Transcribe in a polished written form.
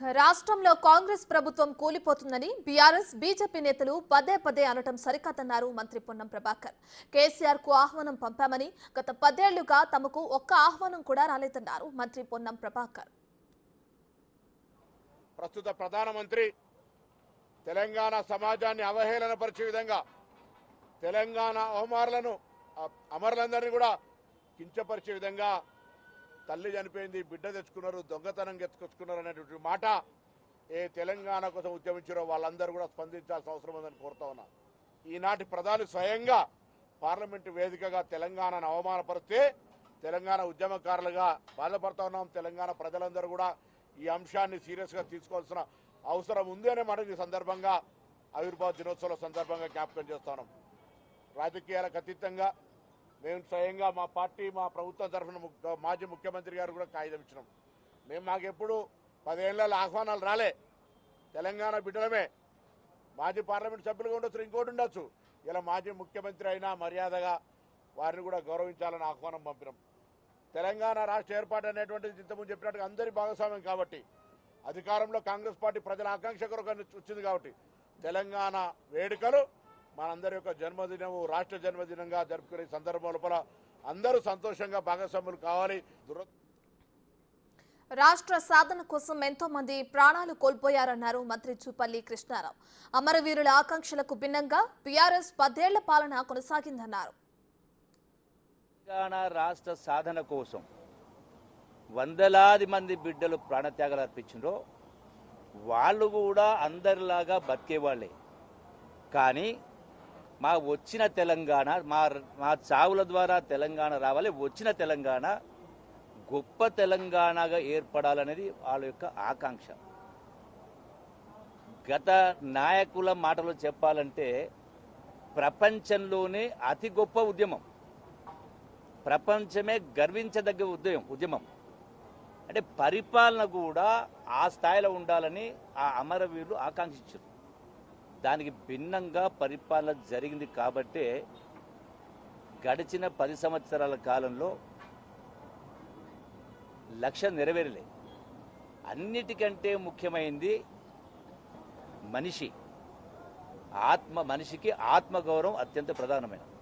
రాష్ట్రంలో కాంగ్రెస్ ప్రభుత్వం కూలిపోతుందని BRS BJP నేతలు పదే పదే అనటం సరికాదన్నారు మంత్రి పొన్నం ప్రభాకర్. కేసీఆర్ కు ఆహ్వానం పంపామని గత 10 ఏళ్లుగా తమకు ఒక్క ఆహ్వానం కూడా రాలేదన్నారు మంత్రి పొన్నం ప్రభాకర్. ప్రస్తుత ప్రధానమంత్రి తెలంగాణ సమాజాన్ని అవహేళనపరిచే విధంగా తెలంగాణ అమరులందరినీ కూడా కించపరిచే విధంగా తల్లి చనిపోయింది, బిడ్డ తెచ్చుకున్నారు, దొంగతనం తెచ్చుకున్నారు అనేటువంటి మాట ఏ తెలంగాణ కోసం ఉద్యమించారో వాళ్ళందరూ కూడా స్పందించాల్సిన అవసరం ఉందని కోరుతా ఉన్నా. ఈనాటి ప్రధాని స్వయంగా పార్లమెంటు వేదికగా తెలంగాణను అవమానపరిస్తే తెలంగాణ ఉద్యమకారులుగా బాధపడతా ఉన్నాం. తెలంగాణ ప్రజలందరూ కూడా ఈ అంశాన్ని సీరియస్గా తీసుకోవాల్సిన అవసరం ఉంది అనే మాట ఈ సందర్భంగా ఆవిర్భావ దినోత్సవం సందర్భంగా జ్ఞాపకం చేస్తా ఉన్నాం. రాజకీయాలకు అతీతంగా మేము స్వయంగా మా పార్టీ మా ప్రభుత్వం తరఫున మాజీ ముఖ్యమంత్రి గారు కూడా కాగితం ఇచ్చినాం. మాకెప్పుడు 10 ఏళ్ళ ఆహ్వానాలు రాలే. తెలంగాణ బిడ్డలమే, మాజీ పార్లమెంట్ సభ్యులుగా ఉండొచ్చు, ఇంకోటి ఉండొచ్చు. ఇలా మాజీ ముఖ్యమంత్రి అయినా మర్యాదగా వారిని కూడా గౌరవించాలని ఆహ్వానం పంపినాం. తెలంగాణ రాష్ట్ర ఏర్పాటు అనేటువంటిది ఇంతకుముందు చెప్పినట్టుగా అందరి భాగస్వామ్యం కాబట్టి, అధికారంలో కాంగ్రెస్ పార్టీ ప్రజల ఆకాంక్ష కొరకు వచ్చింది కాబట్టి తెలంగాణ వేడుకలు మనందరి యొక్క జన్మదినము రాష్ట్ర జన్మదినంగా జరుపుకునే సందర్భం లోపల అందరూ సంతోషంగా భాగస్వాములు కావాలి. రాష్ట్ర సాధన కోసం ఎంతో మంది ప్రాణాలు కోల్పోయారన్నారు మంత్రి జూపల్లి కృష్ణారావు. అమరవీరుల ఆకాంక్షలకు భిన్నంగా బీఆర్ఎస్ 10 ఏళ్ల పాలన కొనసాగిందన్నారు. తెలంగాణ రాష్ట్ర సాధన కోసం వందలాది మంది బిడ్డలు ప్రాణత్యాగాలు అర్పించారో వాళ్ళు కూడా అందరిలాగా బతికేవాళ్లే. కానీ మా వచ్చిన తెలంగాణ మా చావుల ద్వారా తెలంగాణ రావాలి, వచ్చిన తెలంగాణ గొప్ప తెలంగాణగా ఏర్పడాలనేది వాళ్ళ యొక్క ఆకాంక్ష. గత నాయకుల మాటలు చెప్పాలంటే ప్రపంచంలోనే అతి గొప్ప ఉద్యమం, ప్రపంచమే గర్వించదగ్గ ఉద్యమం అంటే పరిపాలన కూడా ఆ స్థాయిలో ఉండాలని ఆ అమరవీరులు ఆకాంక్షించారు. దానికి భిన్నంగా పరిపాలన జరిగింది కాబట్టే గడిచిన 10 సంవత్సరాల కాలంలో లక్ష్యం నెరవేరలే. అన్నిటికంటే ముఖ్యమైనది మనిషికి ఆత్మగౌరవం అత్యంత ప్రధానమైనది.